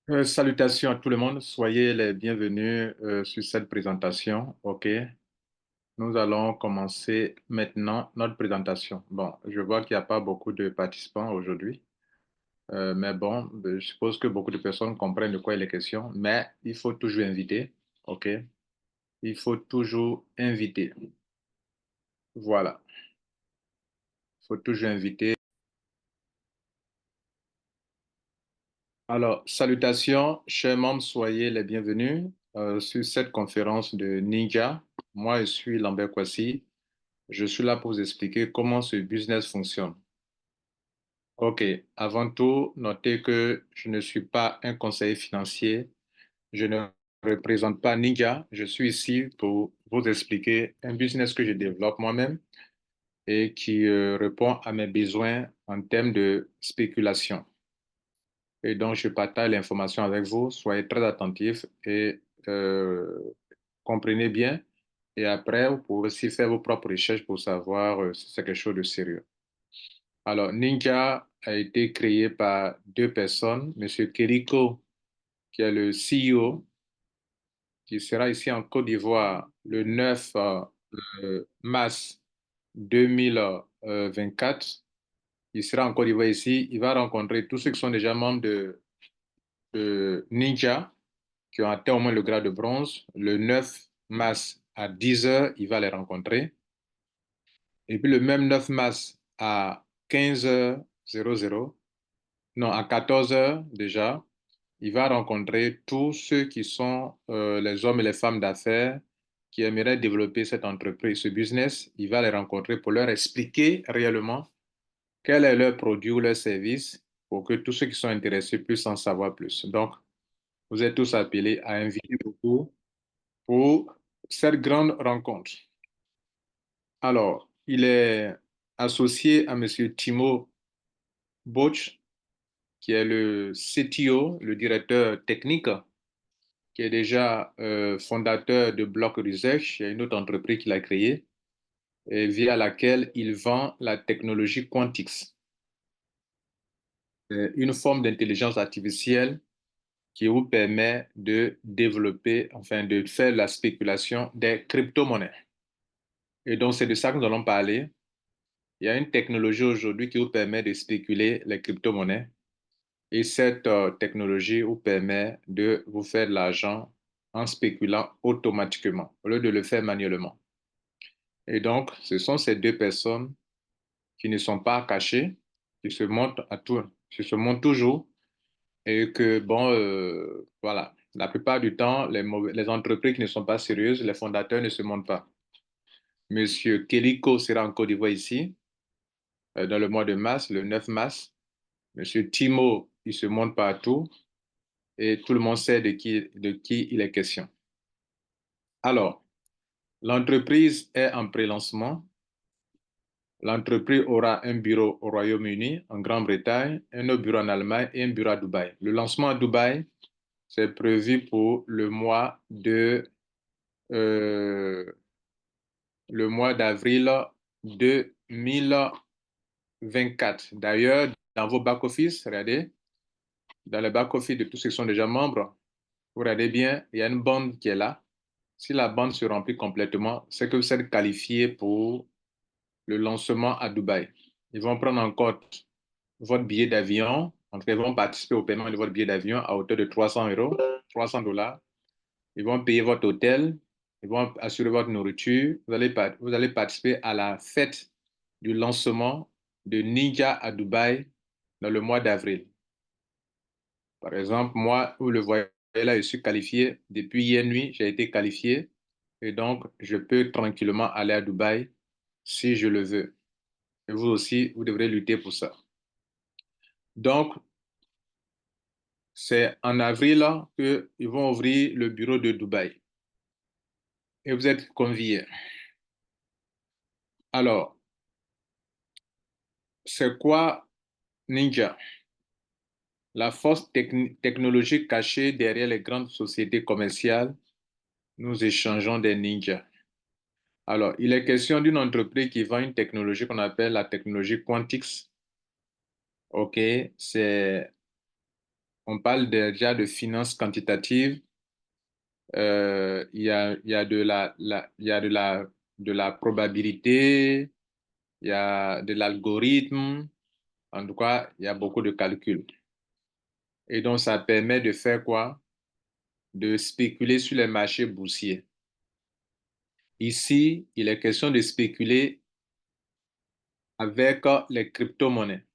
Salutations à tout le monde, soyez les bienvenus sur cette présentation. OK, nous allons commencer maintenant notre présentation. Bon, je vois qu'il n'y a pas beaucoup de participants aujourd'hui, mais bon, je suppose que beaucoup de personnes comprennent de quoi il est question, mais il faut toujours inviter. OK, il faut toujours inviter. Voilà, il faut toujours inviter. Alors, salutations, chers membres, soyez les bienvenus sur cette conférence de Ninja. Moi, je suis Lambert Kwasi. Je suis là pour vous expliquer comment ce business fonctionne. OK. Avant tout, notez que je ne suis pas un conseiller financier. Je ne représente pas Ninja. Je suis ici pour vous expliquer un business que je développe moi-même et qui répond à mes besoins en termes de spéculation. Et donc, je partage l'information avec vous. Soyez très attentifs et comprenez bien. Et après, vous pouvez aussi faire vos propres recherches pour savoir si c'est quelque chose de sérieux. Alors, Ninja a été créé par deux personnes, Monsieur Keriko, qui est le CEO, qui sera ici en Côte d'Ivoire le 9 mars 2024. Il sera en Côte d'Ivoire ici. Il va rencontrer tous ceux qui sont déjà membres de Ninja, qui ont atteint au moins le grade de bronze. Le 9 mars à 10 heures, il va les rencontrer. Et puis le même 9 mars à 15h00, non, à 14 heures déjà, il va rencontrer tous ceux qui sont les hommes et les femmes d'affaires qui aimeraient développer cette entreprise, ce business. Il va les rencontrer pour leur expliquer réellement quel est leur produit ou leur service pour que tous ceux qui sont intéressés puissent en savoir plus. Donc, vous êtes tous appelés à inviter beaucoup pour cette grande rencontre. Alors, il est associé à M. Timo Boch, qui est le CTO, le directeur technique, qui est déjà fondateur de Block Research. Il y a une autre entreprise qu'il a créée et via laquelle il vend la technologie Quantix, une forme d'intelligence artificielle qui vous permet de développer, enfin de faire la spéculation des crypto-monnaies. Et donc, c'est de ça que nous allons parler. Il y a une technologie aujourd'hui qui vous permet de spéculer les crypto-monnaies. Et cette technologie vous permet de vous faire de l'argent en spéculant automatiquement, au lieu de le faire manuellement. Et donc, ce sont ces deux personnes qui ne sont pas cachées, qui se montrent à tout, qui se montrent toujours, et que, bon, voilà, la plupart du temps, les entreprises qui ne sont pas sérieuses, les fondateurs ne se montrent pas. Monsieur Keliko sera en Côte d'Ivoire ici, dans le mois de mars, le 9 mars. Monsieur Timo, il se montre partout et tout le monde sait de qui il est question. Alors, l'entreprise est en pré-lancement. L'entreprise aura un bureau au Royaume-Uni, en Grande-Bretagne, un autre bureau en Allemagne et un bureau à Dubaï. Le lancement à Dubaï, c'est prévu pour le mois d'avril 2024. D'ailleurs, dans vos back-office, regardez, dans le back-office de tous ceux qui sont déjà membres, vous regardez bien, il y a une bande qui est là. Si la bande se remplit complètement, c'est que vous êtes qualifié pour le lancement à Dubaï. Ils vont prendre en compte votre billet d'avion. En fait, ils vont participer au paiement de votre billet d'avion à hauteur de 300 euros, 300 dollars. Ils vont payer votre hôtel. Ils vont assurer votre nourriture. Vous allez participer à la fête du lancement de Ninja à Dubaï dans le mois d'avril. Par exemple, moi, vous le voyez là, je suis qualifié. Depuis hier nuit, j'ai été qualifié. Et donc, je peux tranquillement aller à Dubaï si je le veux. Et vous aussi, vous devrez lutter pour ça. Donc, c'est en avril qu'ils vont ouvrir le bureau de Dubaï. Et vous êtes conviés. Alors, c'est quoi Ninja? La force technologique cachée derrière les grandes sociétés commerciales, nous échangeons des ninjas. Alors, il est question d'une entreprise qui vend une technologie qu'on appelle la technologie Quantix. OK, c'est, on parle déjà de finances quantitatives. Il y a il y a de la probabilité, il y a de l'algorithme. En tout cas, il y a beaucoup de calculs. Et donc, ça permet de faire quoi? De spéculer sur les marchés boursiers. Ici, il est question de spéculer avec les crypto-monnaies.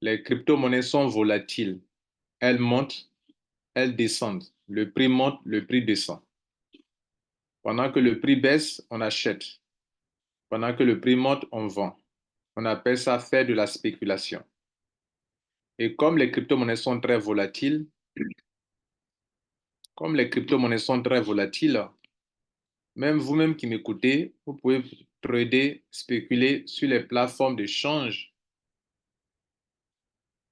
Les crypto-monnaies sont volatiles. Elles montent, elles descendent. Le prix monte, le prix descend. Pendant que le prix baisse, on achète. Pendant que le prix monte, on vend. On appelle ça faire de la spéculation. Et comme les crypto-monnaies sont très volatiles, même vous-même qui m'écoutez, vous pouvez trader, spéculer sur les plateformes de change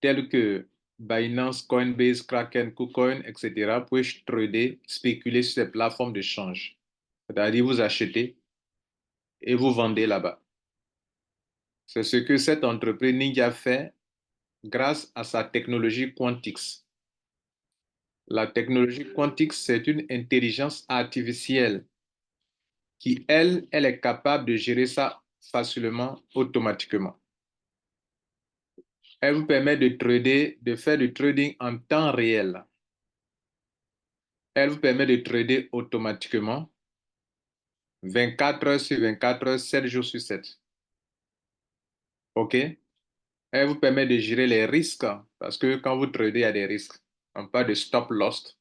telles que Binance, Coinbase, Kraken, KuCoin, etc. Vous pouvez trader, spéculer sur ces plateformes de change. C'est-à-dire vous achetez et vous vendez là-bas. C'est ce que cette entreprise Ninja fait grâce à sa technologie Quantix. La technologie Quantix, c'est une intelligence artificielle qui, elle est capable de gérer ça facilement, automatiquement. Elle vous permet de trader, de faire du trading en temps réel. Elle vous permet de trader automatiquement 24 heures sur 24 heures, 7 jours sur 7. OK? Elle vous permet de gérer les risques parce que quand vous tradez, il y a des risques. On parle de stop loss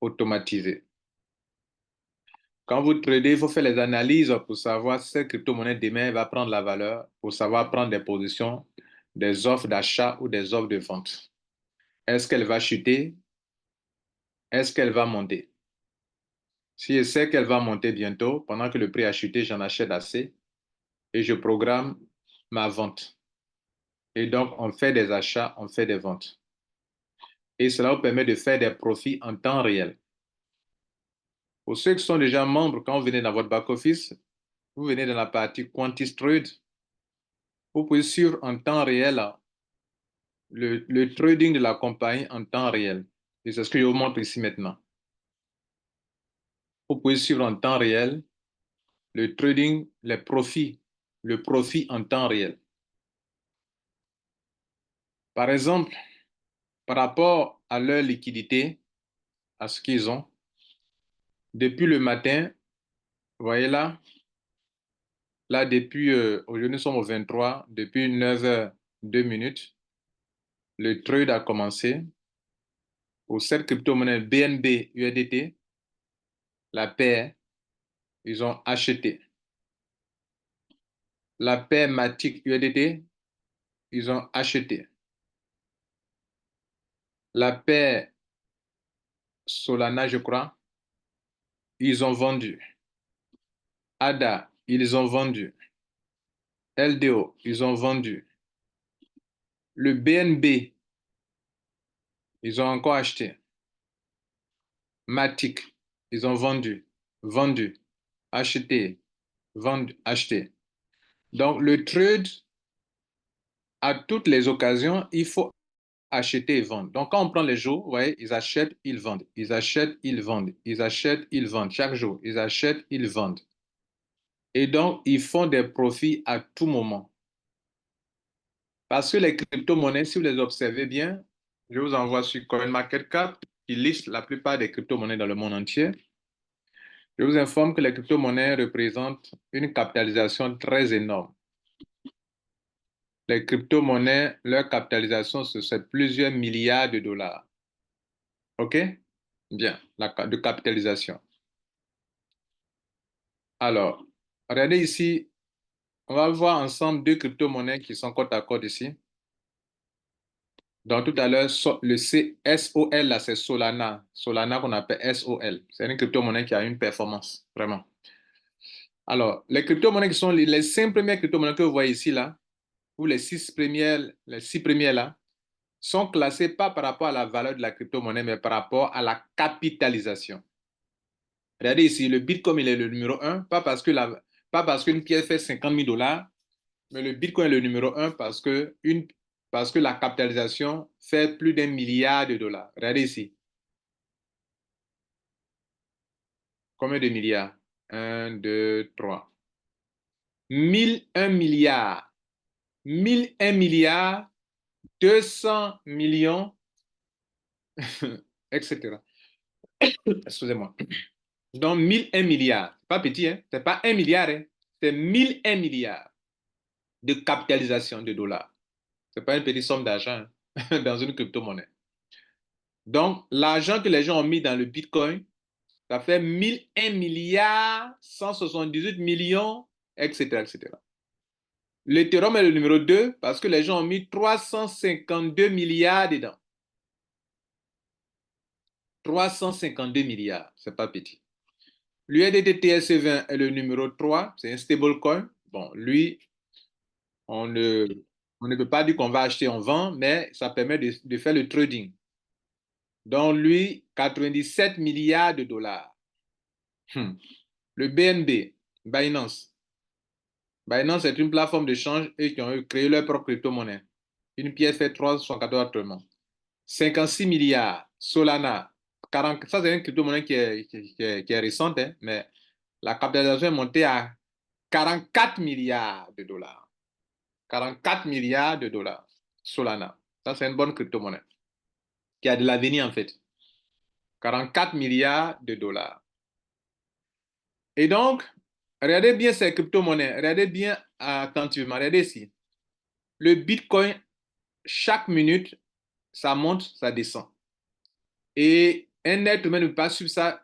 automatisé. Quand vous tradez, il faut faire les analyses pour savoir si cette crypto-monnaie demain va prendre la valeur, pour savoir prendre des positions, des offres d'achat ou des offres de vente. Est-ce qu'elle va chuter? Est-ce qu'elle va monter? Si je sais qu'elle va monter bientôt, pendant que le prix a chuté, j'en achète assez et je programme ma vente. Et donc, on fait des achats, on fait des ventes. Et cela vous permet de faire des profits en temps réel. Pour ceux qui sont déjà membres, quand vous venez dans votre back-office, vous venez dans la partie Quantis Trade, vous pouvez suivre en temps réel le trading de la compagnie en temps réel. Et c'est ce que je vous montre ici maintenant. Vous pouvez suivre en temps réel le trading, les profits, le profit en temps réel. Par exemple, par rapport à leur liquidité, à ce qu'ils ont, depuis le matin, vous voyez là, depuis, aujourd'hui nous sommes au 23, depuis 9h02, le trade a commencé. Pour cette crypto-monnaie BNB USDT, la paire, ils ont acheté. La paire Matic USDT, ils ont acheté. La paire Solana, je crois, ils ont vendu. ADA, ils ont vendu. LDO, ils ont vendu. Le BNB, ils ont encore acheté. Matic, ils ont vendu, vendu, acheté, vendu, acheté. Donc, le trade, à toutes les occasions, il faut acheter et vendre. Donc, quand on prend les jours, vous voyez, ils achètent, ils vendent. Ils achètent, ils vendent. Ils achètent, ils vendent. Chaque jour, ils achètent, ils vendent. Et donc, ils font des profits à tout moment. Parce que les crypto-monnaies, si vous les observez bien, je vous envoie sur CoinMarketCap, qui liste la plupart des crypto-monnaies dans le monde entier. Je vous informe que les crypto-monnaies représentent une capitalisation très énorme. Les crypto-monnaies, leur capitalisation, c'est plusieurs milliards de dollars. OK? Bien, de capitalisation. Alors, regardez ici, on va voir ensemble deux crypto-monnaies qui sont côte à côte ici. Donc, tout à l'heure, le SOL, là, c'est Solana. Solana qu'on appelle SOL. C'est une crypto-monnaie qui a une performance, vraiment. Alors, les crypto-monnaies qui sont les 5 premières crypto-monnaies que vous voyez ici, là, ou les 6 premières, là, sont classées pas par rapport à la valeur de la crypto-monnaie, mais par rapport à la capitalisation. Regardez ici, le Bitcoin, il est le numéro un, pas parce qu'une pièce fait 50 000 dollars, mais le Bitcoin est le numéro un parce qu'une parce que la capitalisation fait plus d'1 milliard de dollars. Regardez ici. Combien de milliards? Un, 2, 3. 1001 milliards. 1001 milliards, 200 millions, etc. Excusez-moi. Donc, 1001 milliards. Pas petit, hein? C'est pas 1 milliard, hein? C'est 1001 milliards de capitalisation de dollars. C'est pas une petite somme d'argent hein, dans une crypto-monnaie. Donc, l'argent que les gens ont mis dans le Bitcoin, ça fait 1001 milliards, 178 millions, etc., etc. L'Ethereum est le numéro 2 parce que les gens ont mis 352 milliards dedans. 352 milliards, c'est pas petit. L'USDT TRC20 est le numéro 3, c'est un stablecoin. Bon, lui, on ne peut pas dire qu'on va acheter, on vend, mais ça permet de faire le trading. Donc, lui, 97 milliards de dollars. Le BNB, Binance. Binance est une plateforme d'échange et qui ont créé leur propre crypto-monnaie. Une pièce fait 314 actuellement. 56 milliards. Solana, 40, ça c'est une crypto-monnaie qui est récente, hein, mais la capitalisation est montée à 44 milliards de dollars. 44 milliards de dollars. Solana. Ça, c'est une bonne crypto-monnaie qui a de l'avenir en fait. 44 milliards de dollars. Et donc, regardez bien ces crypto-monnaies. Regardez bien attentivement. Regardez ici. Le Bitcoin, chaque minute, ça monte, ça descend. Et un être humain ne peut pas suivre ça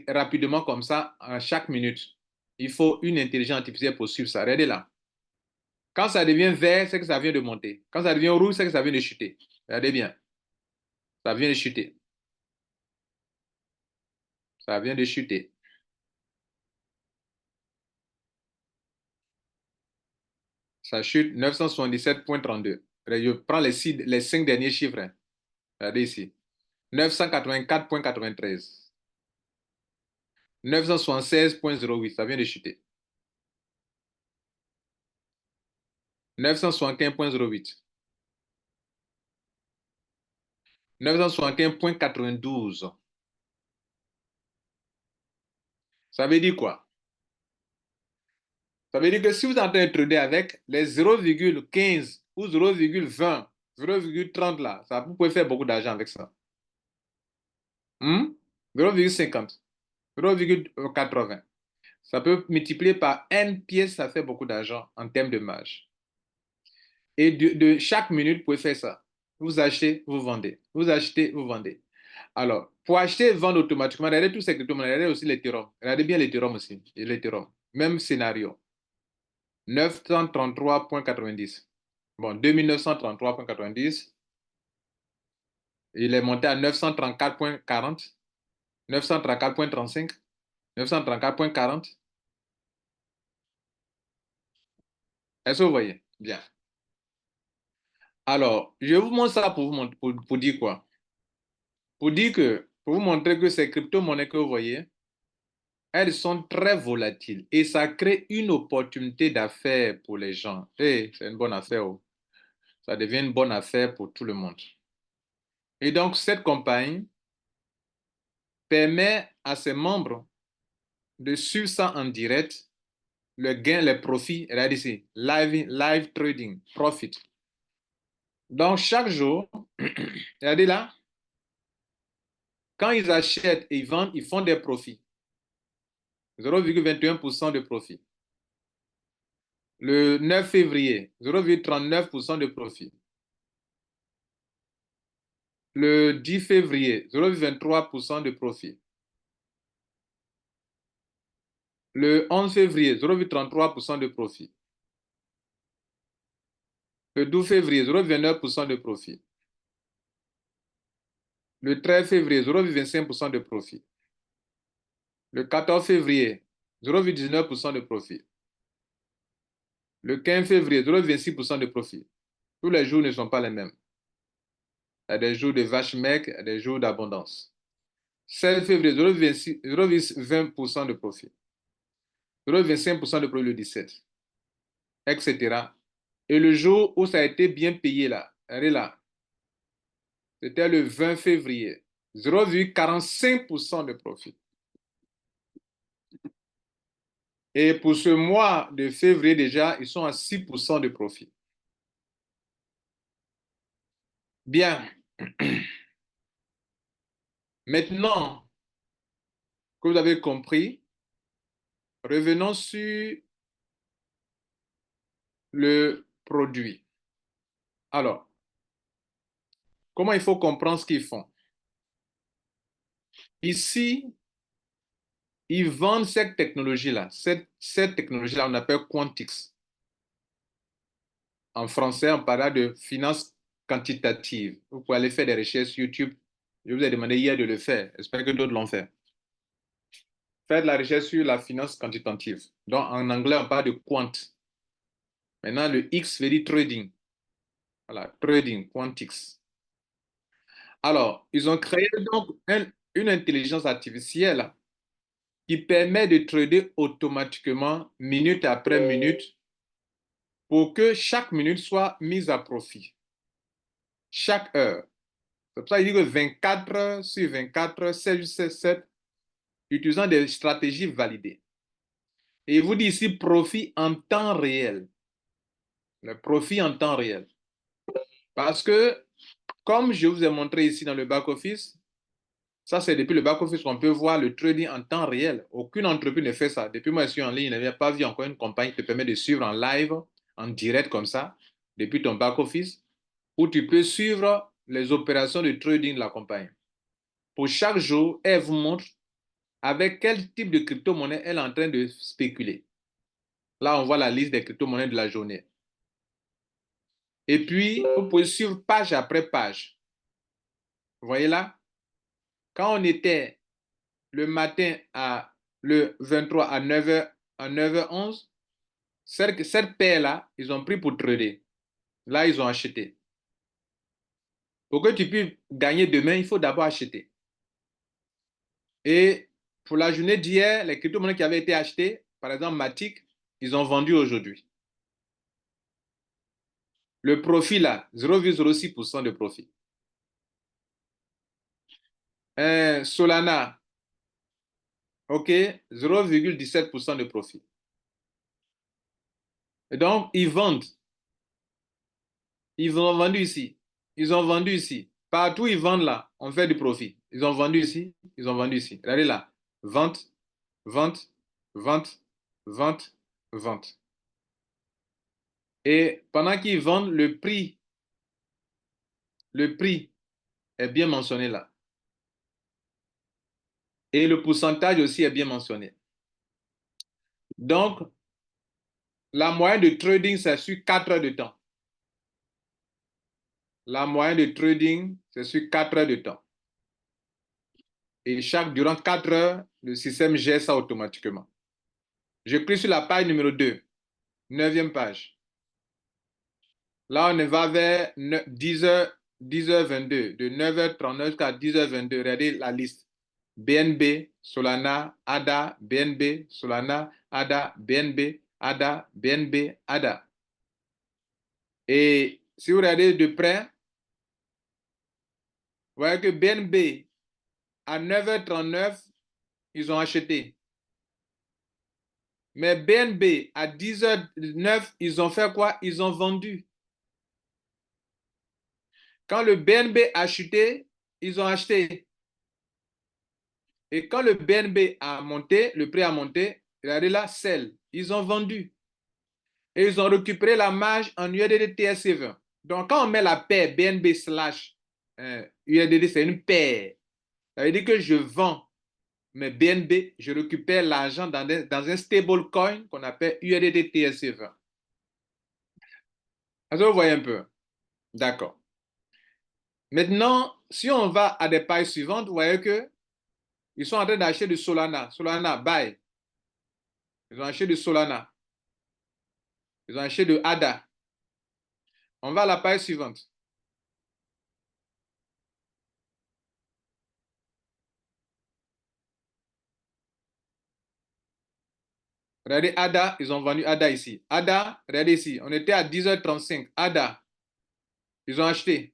rapidement comme ça en chaque minute. Il faut une intelligence artificielle pour suivre ça. Regardez là. Quand ça devient vert, c'est que ça vient de monter. Quand ça devient rouge, c'est que ça vient de chuter. Regardez bien. Ça vient de chuter. Ça vient de chuter. Ça chute 977,32. Je prends les 5 derniers chiffres. Hein. Regardez ici. 984,93. 976,08. Ça vient de chuter. 975,08. 975,92. Ça veut dire quoi? Ça veut dire que si vous êtes en train de trader avec les 0,15 ou 0,20, 0,30 là, ça, vous pouvez faire beaucoup d'argent avec ça. 0,50, 0,80. Ça peut multiplier par N pièces, ça fait beaucoup d'argent en termes de marge. Et de chaque minute, vous pouvez faire ça. Vous achetez, vous vendez. Vous achetez, vous vendez. Alors, pour acheter et vendre automatiquement, regardez tous ces crypto-monnaies, regardez aussi l'Ethereum. Regardez bien l'Ethereum aussi. Et l'Ethereum. Même scénario. 933,90. Bon, 2933,90. Il est monté à 934,40. 934,35. 934,40. Est-ce que vous voyez? Bien. Alors, je vous montre ça pour dire quoi? Pour vous montrer que ces crypto-monnaies que vous voyez, elles sont très volatiles et ça crée une opportunité d'affaires pour les gens. Et c'est une bonne affaire. Oh. Ça devient une bonne affaire pour tout le monde. Et donc, cette compagnie permet à ses membres de suivre ça en direct, le gain, les profits, regardez ici, live trading, profit. Donc, chaque jour, regardez là, quand ils achètent et ils vendent, ils font des profits. 0,21% de profit. Le 9 février, 0,39% de profit. Le 10 février, 0,23% de profit. Le 11 février, 0,33% de profit. Le 12 février, 0,29% de profit. Le 13 février, 0,25% de profit. Le 14 février, 0,19% de profit. Le 15 février, 0,26% de profit. Tous les jours ne sont pas les mêmes. Il y a des jours de vache maigre, il y a des jours d'abondance. 16 février, 0,20% de profit. 0,25% de profit le 17, etc. Et le jour où ça a été bien payé là, Elle est là. C'était le 20 février. 0,45% de profit. Et pour ce mois de février déjà, ils sont à 6% de profit. Bien. Maintenant que vous avez compris, revenons sur le produit. Alors, comment il faut comprendre ce qu'ils font? Ici, ils vendent cette technologie-là. Cette technologie-là, on appelle Quantix. En français, on parle de finance quantitative. Vous pouvez aller faire des recherches sur YouTube. Je vous ai demandé hier de le faire. J'espère que d'autres l'ont fait. Faire de la recherche sur la finance quantitative. Donc, en anglais, on parle de quant. Maintenant, le X veut dire trading. Voilà, trading, Quantix. Alors, ils ont créé donc une intelligence artificielle qui permet de trader automatiquement, minute après minute, pour que chaque minute soit mise à profit. Chaque heure. C'est pour ça qu'il dit que 24 heures sur 24 heures, 7 sur 7, utilisant des stratégies validées. Et il vous dit ici profit en temps réel. Le profit en temps réel. Parce que, comme je vous ai montré ici dans le back-office, ça, c'est depuis le back-office qu'on peut voir le trading en temps réel. Aucune entreprise ne fait ça. Depuis moi, je suis en ligne, je n'avais pas vu encore une compagnie qui te permet de suivre en live, en direct comme ça, depuis ton back-office, où tu peux suivre les opérations de trading de la compagnie. Pour chaque jour, elle vous montre avec quel type de crypto-monnaie elle est en train de spéculer. Là, on voit la liste des crypto-monnaies de la journée. Et puis, vous pouvez suivre page après page. Vous voyez là? Quand on était le matin le 23 à 9h, à 9h11, cette paire-là, ils ont pris pour trader. Là, ils ont acheté. Pour que tu puisses gagner demain, il faut d'abord acheter. Et pour la journée d'hier, les crypto-monnaies qui avaient été achetées, par exemple Matic, ils ont vendu aujourd'hui. Le profit là, 0,06% de profit. Solana, OK, 0,17% de profit. Et donc, ils vendent. Ils ont vendu ici. Ils ont vendu ici. Partout, ils vendent là. On fait du profit. Ils ont vendu ici. Ils ont vendu ici. Regardez là. Vente, vente, vente, vente, vente. Et pendant qu'ils vendent, le prix est bien mentionné là. Et le pourcentage aussi est bien mentionné. Donc, la moyenne de trading, c'est sur 4 heures de temps. La moyenne de trading, c'est sur 4 heures de temps. Et durant 4 heures, le système gère ça automatiquement. Je clique sur la page numéro 2, 9e page. Là, on va vers 10h, 10h22, de 9h39 jusqu'à 10h22. Regardez la liste. BNB, Solana, ADA, BNB, Solana, ADA, BNB, ADA, BNB, ADA. Et si vous regardez de près, vous voyez que BNB, à 9h39, ils ont acheté. Mais BNB, à 10h09, ils ont fait quoi? Ils ont vendu. Quand le BNB a chuté, ils ont acheté. Et quand le BNB a monté, le prix a monté, regardez là, sell. Ils ont vendu. Et ils ont récupéré la marge en USDT TRC20. Donc, quand on met la paire BNB slash USDT, c'est une paire. Ça veut dire que je vends mes BNB, je récupère l'argent dans un stable coin qu'on appelle USDT TRC20. Est-ce que vous voyez un peu? D'accord. Maintenant, si on va à des pages suivantes, vous voyez que ils sont en train d'acheter du Solana. Solana, buy. Ils ont acheté du Solana. Ils ont acheté de ADA. On va à la page suivante. Regardez ADA, ils ont vendu ADA ici. ADA, regardez ici, on était à 10h35. ADA, Ils ont acheté.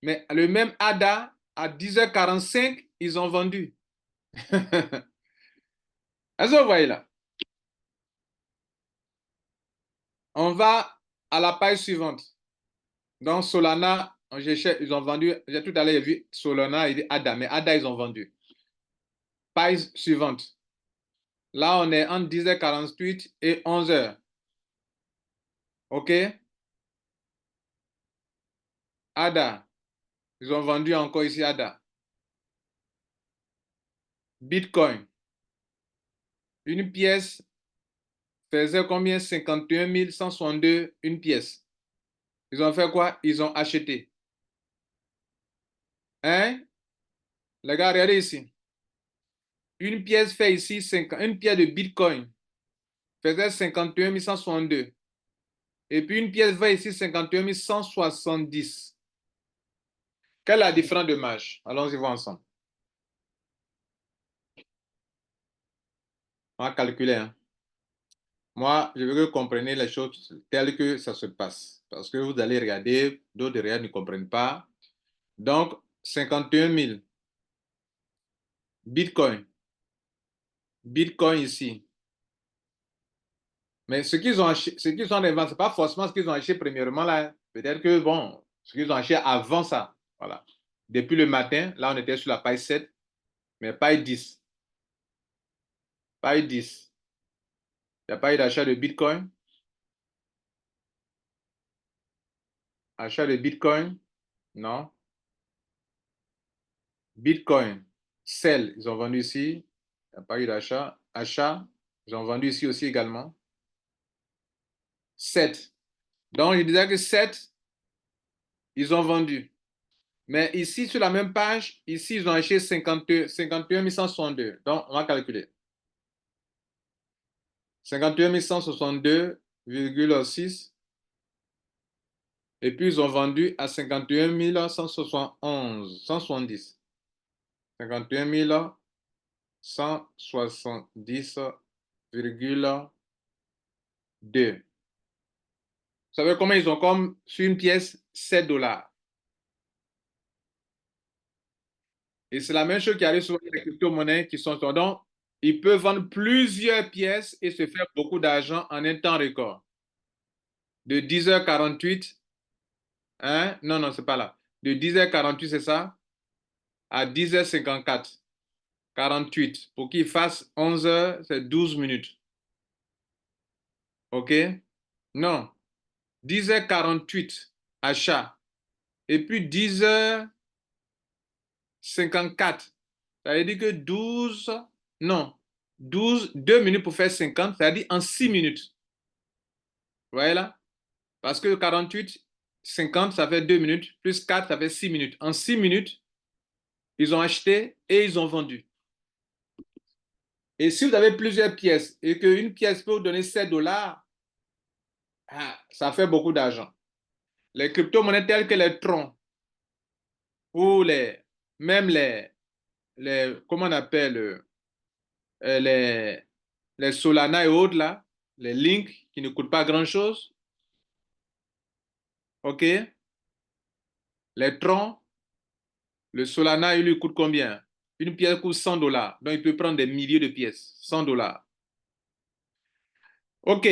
Mais le même ADA, à 10h45, ils ont vendu. Est-ce que vous voyez là? On va à la page suivante. Donc, Solana, ils ont vendu. J'ai tout à l'heure vu Solana et ADA, mais ADA, ils ont vendu. Page suivante. Là, on est entre 10h48 et 11h. OK? ADA. Ils ont vendu encore ici ADA. Bitcoin. Une pièce faisait combien? 51 162 une pièce. Ils ont fait quoi? Ils ont acheté. Hein? Les gars, regardez ici. Une pièce fait ici, une pièce de Bitcoin faisait 51 162. Et puis une pièce fait ici 51 170. Quelle est la différence de marge? Allons-y voir ensemble. On va calculer. Hein. Moi, je veux que vous compreniez les choses telles que ça se passe. Parce que vous allez regarder, d'autres derrière ne comprennent pas. Donc, 51 000. Bitcoin. Bitcoin ici. Mais ce qu'ils ont acheté, ce qu'ils ont inventé, ce n'est pas forcément ce qu'ils ont acheté premièrement là. Peut-être que, bon, ce qu'ils ont acheté avant ça. Voilà. Depuis le matin, là, on était sur la page 7, mais page 10. Page 10. Il n'y a pas eu d'achat de Bitcoin. Achat de Bitcoin? Non. Bitcoin. Sell, ils ont vendu ici. Il n'y a pas eu d'achat. Achat, ils ont vendu ici aussi également. 7. Donc, je disais que 7, ils ont vendu. Mais ici, sur la même page, ici, ils ont acheté 51 162. Donc, on va calculer. 51 162,6. Et puis, ils ont vendu à 51 171, 170. 51 170,2. Vous savez comment ils ont comme sur une pièce 7 dollars. Et c'est la même chose qui arrive souvent avec les crypto-monnaies qui sont. Donc, ils peuvent vendre plusieurs pièces et se faire beaucoup d'argent en un temps record. De 10h48, hein? Non, non, c'est pas là. De 10h48, c'est ça? À 10h54. 48. Pour qu'il fasse 11h, c'est 12 minutes. OK? Non. 10h48, achat. Et puis 10h54. Ça veut dire que 12, non, 12, 2 minutes pour faire 50, ça veut dire en 6 minutes. Vous voyez là? Parce que 48, 50, ça fait 2 minutes, plus 4, ça fait 6 minutes. En 6 minutes, ils ont acheté et ils ont vendu. Et si vous avez plusieurs pièces et qu'une pièce peut vous donner 7 dollars, ça fait beaucoup d'argent. Les crypto-monnaies telles que les troncs ou même comment on appelle, les, les Solana et autres là, les links qui ne coûtent pas grand-chose, OK? Les troncs, le Solana, il lui coûte combien? Une pièce coûte 100 dollars. Donc, il peut prendre des milliers de pièces. 100 dollars. OK.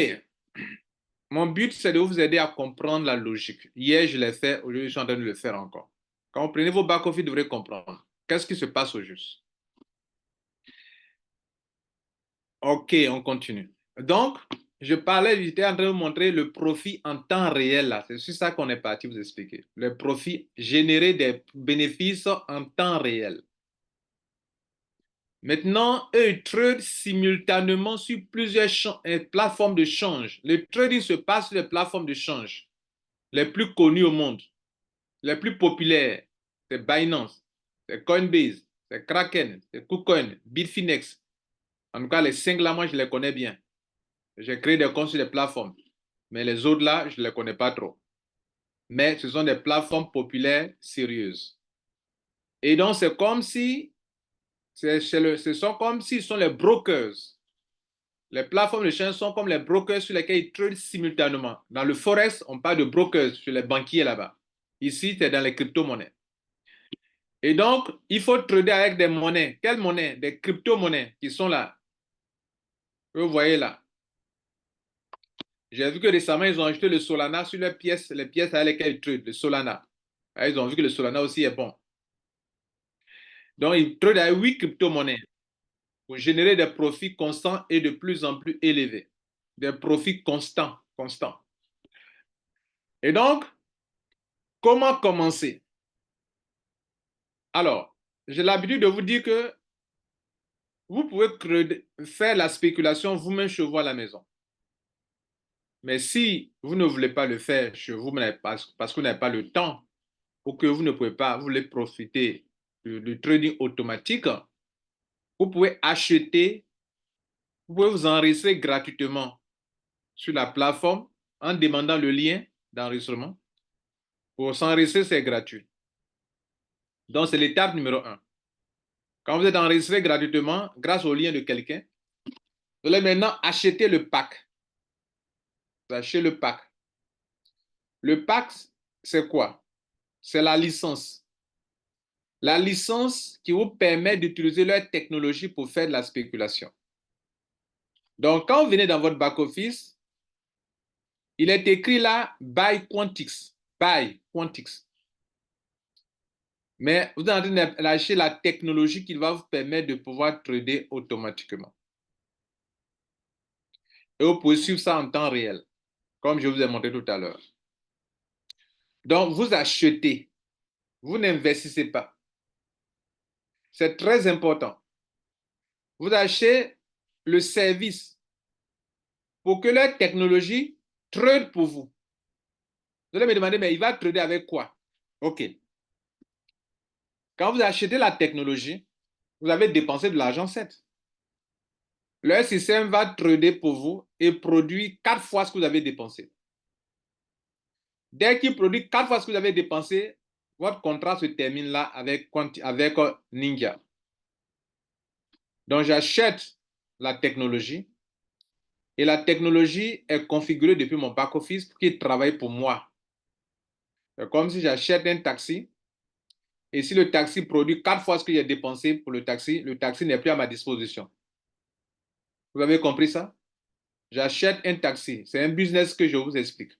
Mon but, c'est de vous aider à comprendre la logique. Hier, je l'ai fait. Aujourd'hui, je suis en train de le faire encore. Quand vous prenez vos back-office, vous devrez comprendre. Qu'est-ce qui se passe au juste? OK, on continue. Donc, j'étais en train de vous montrer le profit en temps réel là. C'est sur ça qu'on est parti vous expliquer. Le profit, générer des bénéfices en temps réel. Maintenant, eux, ils tradent simultanément sur plusieurs plateformes de change. Le trading se passe sur les plateformes de change les plus connues au monde, les plus populaires. C'est Binance, c'est Coinbase, c'est Kraken, c'est KuCoin, Bitfinex. En tout cas, les 5 là, moi, je les connais bien. J'ai créé des comptes sur les plateformes. Mais les autres là, je ne les connais pas trop. Mais ce sont des plateformes populaires sérieuses. Et donc, c'est comme si, ce sont comme s'ils sont les brokers. Les plateformes de change sont comme les brokers sur lesquels ils tradent simultanément. Dans le Forex, on parle de brokers sur les banquiers là-bas. Ici, c'est dans les crypto-monnaies. Et donc, il faut trader avec des monnaies. Quelles monnaies? Des crypto-monnaies qui sont là. Vous voyez là. J'ai vu que récemment, ils ont ajouté le Solana sur les pièces avec lesquelles ils tradent, le Solana. Ah, ils ont vu que le Solana aussi est bon. Donc, ils tradent avec 8 crypto-monnaies pour générer des profits constants et de plus en plus élevés. Des profits constants, constants. Et donc, comment commencer? Alors, j'ai l'habitude de vous dire que vous pouvez faire la spéculation vous-même chez vous à la maison. Mais si vous ne voulez pas le faire chez vous, parce que vous n'avez pas le temps ou que vous ne pouvez pas, vous voulez profiter du trading automatique, vous pouvez acheter, vous pouvez vous enregistrer gratuitement sur la plateforme en demandant le lien d'enregistrement. Pour s'enregistrer, c'est gratuit. Donc, c'est l'étape numéro 1. Quand vous êtes enregistré gratuitement, grâce au lien de quelqu'un, vous allez maintenant acheter le pack. Vous achetez le pack. Le pack, c'est quoi? C'est la licence. La licence qui vous permet d'utiliser leur technologie pour faire de la spéculation. Donc, quand vous venez dans votre back-office, il est écrit là Buy Quantix. Buy Quantix. Mais vous êtes en train d'acheter la technologie qui va vous permettre de pouvoir trader automatiquement. Et vous pouvez suivre ça en temps réel, comme je vous ai montré tout à l'heure. Donc, vous achetez, vous n'investissez pas. C'est très important. Vous achetez le service pour que leur technologie trade pour vous. Vous allez me demander, mais il va trader avec quoi? OK. Quand vous achetez la technologie, vous avez dépensé de l'argent, certes. Leur système va trader pour vous et produire 4 fois ce que vous avez dépensé. Dès qu'il produit 4 fois ce que vous avez dépensé, votre contrat se termine là avec Ninja. Donc, j'achète la technologie et la technologie est configurée depuis mon back-office pour qu'il travaille pour moi. C'est comme si j'achète un taxi et si le taxi produit 4 fois ce que j'ai dépensé pour le taxi n'est plus à ma disposition. Vous avez compris ça? J'achète un taxi. C'est un business que je vous explique.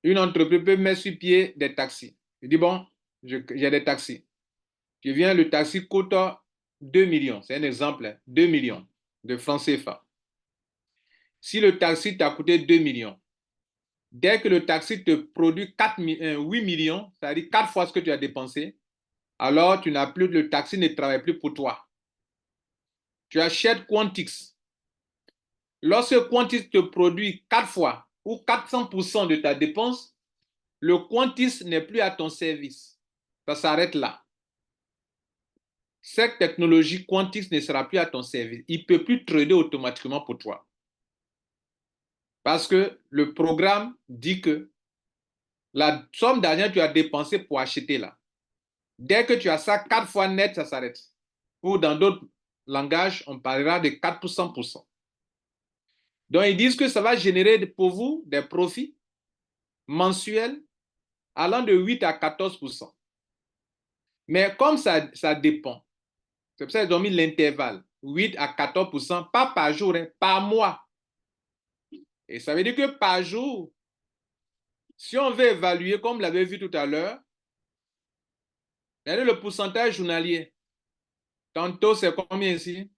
Une entreprise peut mettre sur pied des taxis. Je dis, bon, j'ai des taxis. Je viens, le taxi coûte 2 millions. C'est un exemple, 2 millions de francs CFA. Si le taxi t'a coûté 2 millions, dès que le taxi te produit 8 millions, c'est-à-dire 4 fois ce que tu as dépensé, alors tu n'as plus, le taxi ne travaille plus pour toi. Tu achètes Quantix. Lorsque Quantix te produit 4 fois ou 400% de ta dépense, le Quantix n'est plus à ton service. Ça s'arrête là. Cette technologie Quantix ne sera plus à ton service. Il ne peut plus trader automatiquement pour toi. Parce que le programme dit que la somme d'argent que tu as dépensé pour acheter là, dès que tu as ça 4 fois net, ça s'arrête. Ou dans d'autres langages, on parlera de 4 pour 100%. Donc, ils disent que ça va générer pour vous des profits mensuels allant de 8 à 14%. Mais comme ça dépend, c'est pour ça qu'ils ont mis l'intervalle, 8 à 14%, pas par jour, hein, par mois. Et ça veut dire que par jour, si on veut évaluer, comme vous l'avez vu tout à l'heure, regardez le pourcentage journalier. Tantôt, c'est combien ici?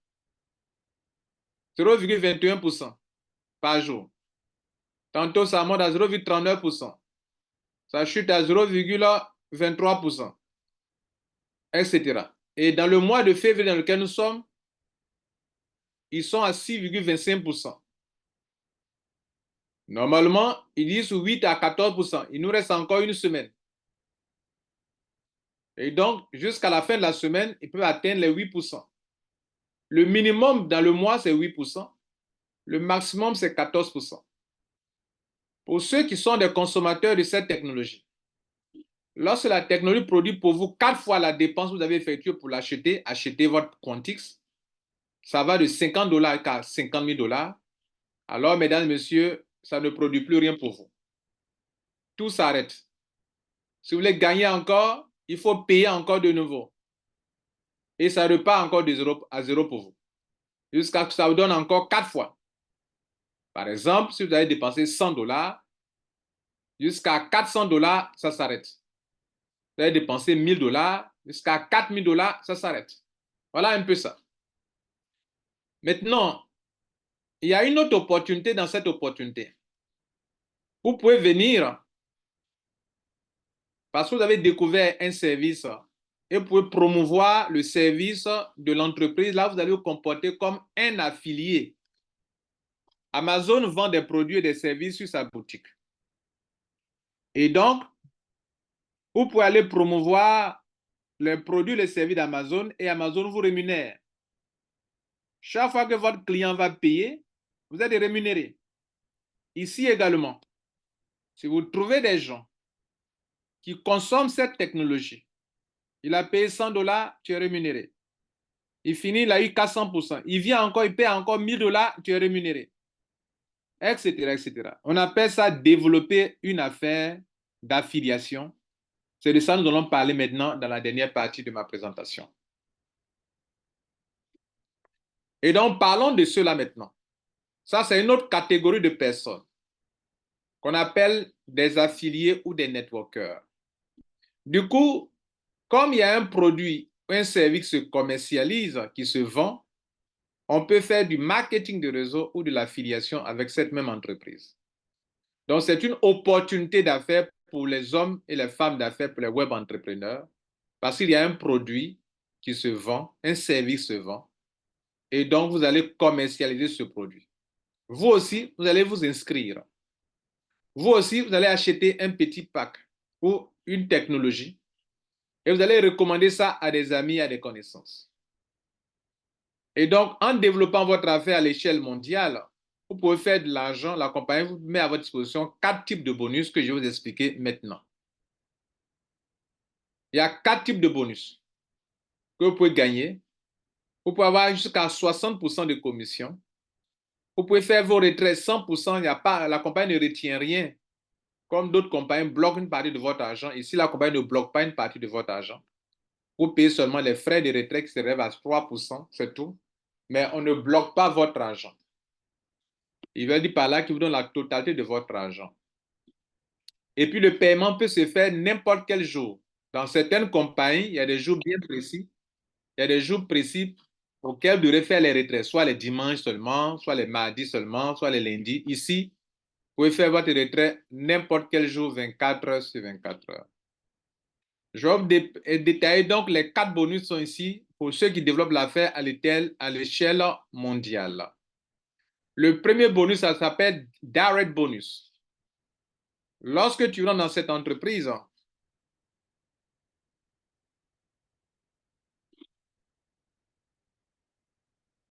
0,21% par jour. Tantôt, ça monte à 0,39%. Ça chute à 0,23%, etc. Et dans le mois de février dans lequel nous sommes, ils sont à 6,25%. Normalement, ils disent 8 à 14%. Il nous reste encore une semaine. Et donc, jusqu'à la fin de la semaine, ils peuvent atteindre les 8%. Le minimum dans le mois, c'est 8%. Le maximum, c'est 14%. Pour ceux qui sont des consommateurs de cette technologie, lorsque la technologie produit pour vous 4 fois la dépense que vous avez effectuée pour l'acheter, achetez votre Quantix, ça va de 50 $ à 50 000 $. Alors, mesdames et messieurs, ça ne produit plus rien pour vous. Tout s'arrête. Si vous voulez gagner encore, il faut payer encore de nouveau. Et ça repart encore de 0 à 0 pour vous. Jusqu'à ce que ça vous donne encore 4 fois. Par exemple, si vous avez dépensé 100 $, jusqu'à 400 $, ça s'arrête. Vous avez dépensé 1000 $, jusqu'à 4000 $, ça s'arrête. Voilà un peu ça. Maintenant, il y a une autre opportunité dans cette opportunité. Vous pouvez venir parce que vous avez découvert un service et vous pouvez promouvoir le service de l'entreprise. Là, vous allez vous comporter comme un affilié. Amazon vend des produits et des services sur sa boutique. Et donc, vous pouvez aller promouvoir les produits et les services d'Amazon et Amazon vous rémunère. Chaque fois que votre client va payer, vous êtes rémunéré. Ici également, si vous trouvez des gens qui consomment cette technologie, il a payé 100 $, tu es rémunéré. Il finit, il a eu 400%. Il vient encore, il paye encore 1000 $, tu es rémunéré. Etc., etc. On appelle ça développer une affaire d'affiliation. C'est de ça que nous allons parler maintenant dans la dernière partie de ma présentation. Et donc, parlons de cela maintenant. Ça, c'est une autre catégorie de personnes qu'on appelle des affiliés ou des networkers. Du coup, comme il y a un produit ou un service qui se commercialise, qui se vend, on peut faire du marketing de réseau ou de l'affiliation avec cette même entreprise. Donc, c'est une opportunité d'affaires pour les hommes et les femmes d'affaires, pour les web entrepreneurs, parce qu'il y a un produit qui se vend, un service se vend, et donc vous allez commercialiser ce produit. Vous aussi, vous allez vous inscrire. Vous aussi, vous allez acheter un petit pack ou une technologie et vous allez recommander ça à des amis, à des connaissances. Et donc, en développant votre affaire à l'échelle mondiale, vous pouvez faire de l'argent. La compagnie vous met à votre disposition 4 types de bonus que je vais vous expliquer maintenant. Il y a 4 types de bonus que vous pouvez gagner. Vous pouvez avoir jusqu'à 60% de commission. Vous pouvez faire vos retraits 100%. La compagnie ne retient rien. Comme d'autres compagnies bloquent une partie de votre argent. Ici, la compagnie ne bloque pas une partie de votre argent. Vous payez seulement les frais de retrait qui s'élèvent à 3%, c'est tout. Mais on ne bloque pas votre argent. Il veut dire par là qu'il vous donne la totalité de votre argent. Et puis, le paiement peut se faire n'importe quel jour. Dans certaines compagnies, il y a des jours bien précis. Il y a des jours précis auxquels vous devrez faire les retraits, soit les dimanches seulement, soit les mardis seulement, soit les lundis. Ici, vous pouvez faire votre retrait n'importe quel jour, 24 heures sur 24 heures. Je vais vous détailler donc les 4 bonus sont ici pour ceux qui développent l'affaire à l'échelle mondiale. Le premier bonus, ça s'appelle Direct Bonus. Lorsque tu rentres dans cette entreprise,